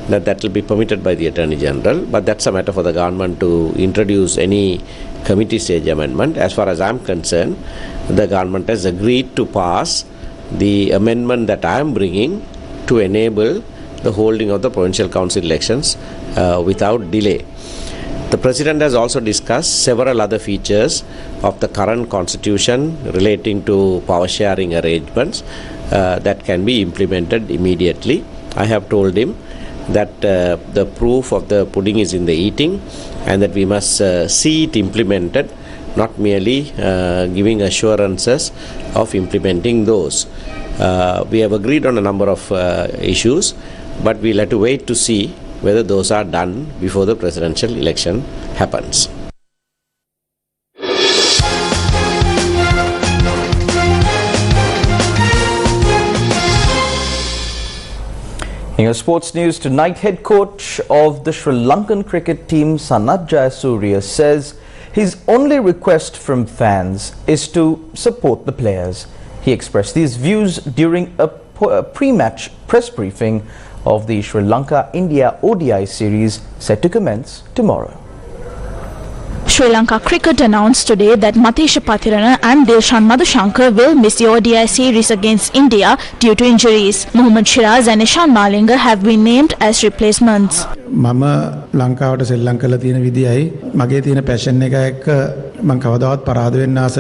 that will be permitted by the Attorney General, but that's a matter for the government to introduce any committee stage amendment. As far as I am concerned, the government has agreed to pass the amendment that I am bringing to enable the holding of the Provincial Council elections without delay. The President has also discussed several other features of the current constitution relating to power sharing arrangements that can be implemented immediately. I have told him that the proof of the pudding is in the eating and that we must see it implemented, not merely giving assurances of implementing those. We have agreed on a number of issues, but we'll have to wait to see whether those are done before the presidential election happens. In your sports news tonight, head coach of the Sri Lankan cricket team Sanath Jayasuriya says his only request from fans is to support the players. He expressed these views during a pre-match press briefing of the Sri Lanka-India ODI series set to commence tomorrow. Sri Lanka Cricket announced today that Matisha Pathirana and Dilshan Madhushankar will miss the ODI series against India due to injuries. Mohammad Shiraz and Ishan Malinga have been named as replacements. මම ලංකාවට සෙල්ලම් කරලා තියෙන විදියයි මගේ තියෙන passion එක එක්ක මම කවදාවත් පරාද වෙන්න ආස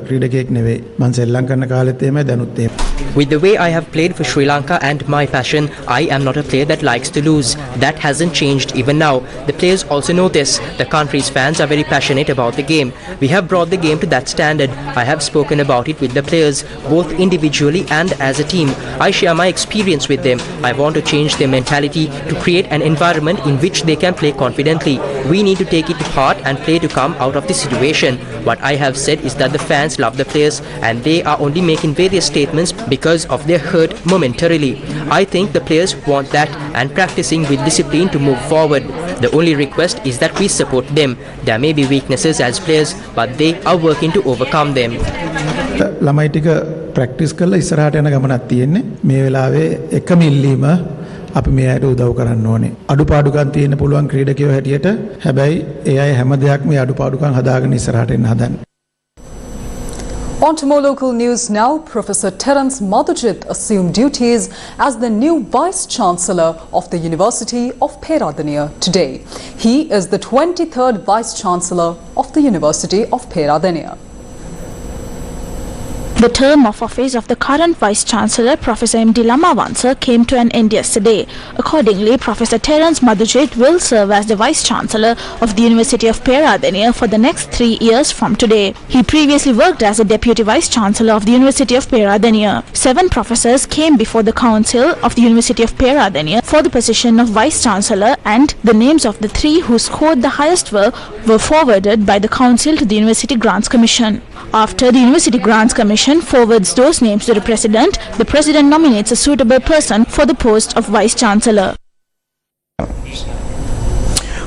ක්‍රීඩකයෙක් නෙවෙයි. මම සෙල්ලම් කරන කාලෙත් එහෙමයි දැනුත් එහෙමයි. With the way I have played for Sri Lanka and my passion, I am not a player that likes to lose. That hasn't changed even now. The players also know this. The country's fans are very passionate about the game. We have brought the game to that standard. I have spoken about it with the players, both individually and as a team. I share my experience with them. I want to change their mentality to create an environment in which they can play confidently. We need to take it to heart and play to come out of the situation. What I have said is that the fans love the players and they are only making various statements because of their hurt momentarily. I think the players want that and practicing with discipline to move forward. The only request is that we support them. There may be weaknesses as players, but they are working to overcome them. ළමයි ටික practice කරලා ඉස්සරහට යන ගමනක් තියෙන්නේ. මේ වෙලාවේ එකම ඉල්ලීම අපි මේ අයට උදව් කරන්න ඕනේ. අඩුපාඩුකම් තියෙන්න පුළුවන් ක්‍රීඩකයෝ හැටියට. හැබැයි ඒ අය හැම දෙයක්ම මේ අඩුපාඩුකම් හදාගෙන ඉස්සරහට එන්න හදන්නේ. On to more local news now. Professor Terence Madhujit assumed duties as the new Vice-Chancellor of the University of Peradeniya today. He is the 23rd Vice-Chancellor of the University of Peradeniya. The term of office of the current Vice-Chancellor, Professor M.D. Lamavansa, came to an end yesterday. Accordingly, Professor Terence Madhujit will serve as the Vice-Chancellor of the University of Peradeniya for the next 3 years from today. He previously worked as a Deputy Vice-Chancellor of the University of Peradeniya. 7 professors came before the Council of the University of Peradeniya for the position of Vice-Chancellor, and the names of the 3 who scored the highest were forwarded by the Council to the University Grants Commission. After the University Grants Commission forwards those names to the President nominates a suitable person for the post of Vice-Chancellor.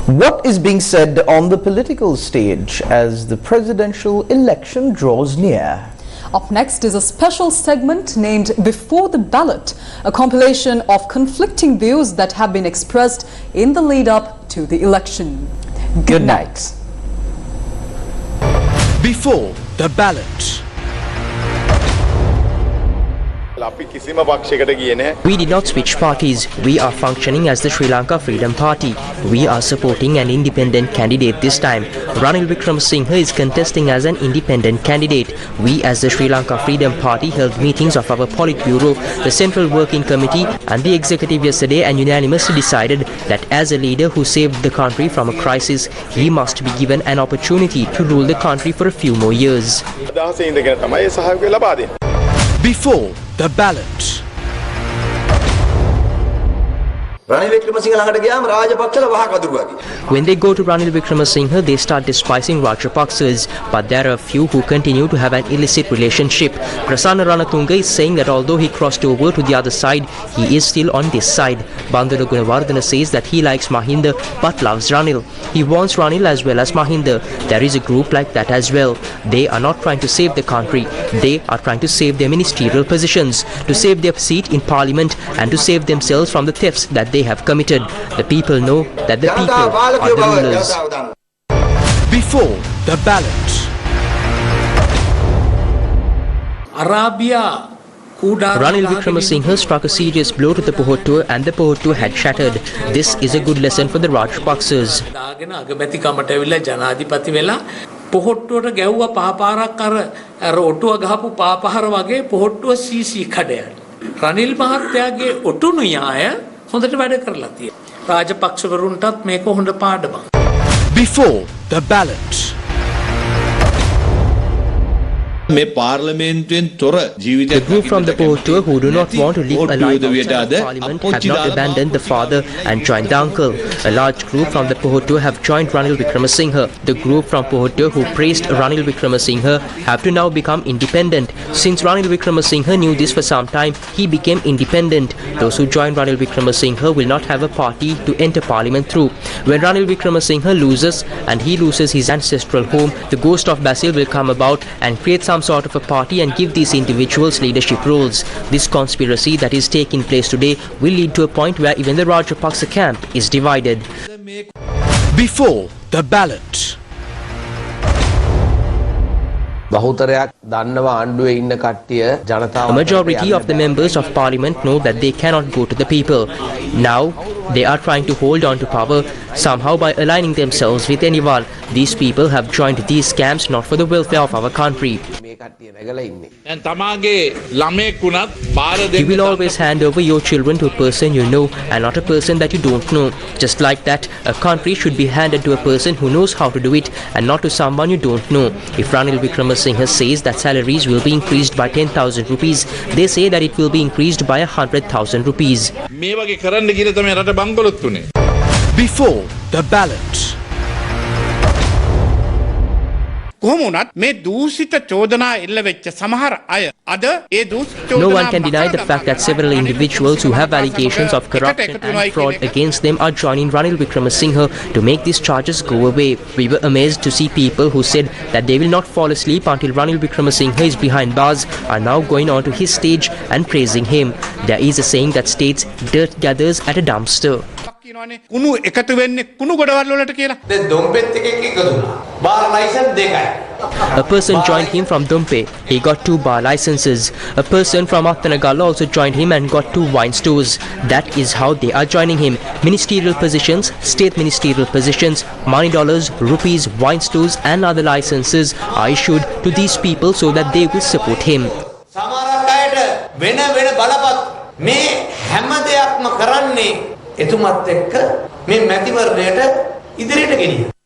What is being said on the political stage as the presidential election draws near? Up next is a special segment named Before the Ballot, a compilation of conflicting views that have been expressed in the lead-up to the election. Good night. Before the ballot. We did not switch parties. We are functioning as the Sri Lanka Freedom Party. We are supporting an independent candidate this time. Ranil Wickremesinghe is contesting as an independent candidate. We as the Sri Lanka Freedom Party held meetings of our Politburo, the Central Working Committee and the Executive yesterday and unanimously decided that as a leader who saved the country from a crisis, he must be given an opportunity to rule the country for a few more years. Before the ballot. When they go to Ranil Wickremesinghe, they start despising Rajapaksas, but there are a few who continue to have an illicit relationship. Prasanna Ranatunga is saying that although he crossed over to the other side, he is still on this side. Bandula Gunawardana says that he likes Mahinda but loves Ranil. He wants Ranil as well as Mahinda. There is a group like that as well. They are not trying to save the country. They are trying to save their ministerial positions, to save their seat in parliament and to save themselves from the thefts that they have committed. The people know that the people are the rulers. Before the ballot. Ranil Wickremesinghe struck a serious blow to the Pohottuwa and the Pohottuwa had shattered. This is a good lesson for the Rajapaksas. පොහොට්ටුවට ගැව්වා පහපාරක් අර ඔටුව ගහපු පාපහර වගේ පොහොට්ටුව CC කඩයන්. Ranil මහත්තයාගේ ඔටු න්‍යාය හොඳට වැඩ කරලා තියෙනවා. රාජපක්ෂවරුන්ටත් මේක හොඳ පාඩමක්. Before the ballot. The group from the Pohottuwa who do not want to live a life outside Parliament have not abandoned the father and joined the uncle. A large group from the Pohottuwa have joined Ranil Wickremesinghe. The group from Pohottuwa who praised Ranil Wickremesinghe have to now become independent. Since Ranil Wickremesinghe knew this for some time, he became independent. Those who join Ranil Wickremesinghe will not have a party to enter Parliament through. When Ranil Wickremesinghe loses and he loses his ancestral home, the ghost of Basil will come about and create some sort of a party and give these individuals leadership roles. This conspiracy that is taking place today will lead to a point where even the Rajapaksa camp is divided. Before the ballot. A majority of the members of parliament know that they cannot go to the people. Now, they are trying to hold on to power somehow by aligning themselves with anyone. These people have joined these camps not for the welfare of our country. You will always hand over your children to a person you know and not a person that you don't know. Just like that, a country should be handed to a person who knows how to do it and not to someone you don't know. If Ranil Wickremesinghe says that salaries will be increased by 10,000 rupees, they say that it will be increased by 100,000 rupees. Before the ballot. No one can deny the fact that several individuals who have allegations of corruption and fraud against them are joining Ranil Wickremesinghe to make these charges go away. We were amazed to see people who said that they will not fall asleep until Ranil Wickremesinghe is behind bars are now going on to his stage and praising him. There is a saying that states dirt gathers at a dumpster. කුණු එකතු වෙන්නේ කුණු ගොඩවල් වලට කියලා. දැන් දොම්පෙත් එකෙක් එකතු වුණා. බාර් ලයිසන්ස් දෙකයි. A person joined him from Dumpe. He got 2 bar licenses. A person from Attanagala also joined him and got 2 wine stores. That is how they are joining him. Ministerial positions, state ministerial positions, money dollars, rupees, wine stores and other licenses are issued to these people so that they will support him. සමහරක් අයට වෙන බලපත් මේ හැම දෙයක්ම කරන්නේ එතුමත් එක්ක මේ මැතිවරණයට ඉදිරියට ගෙනියන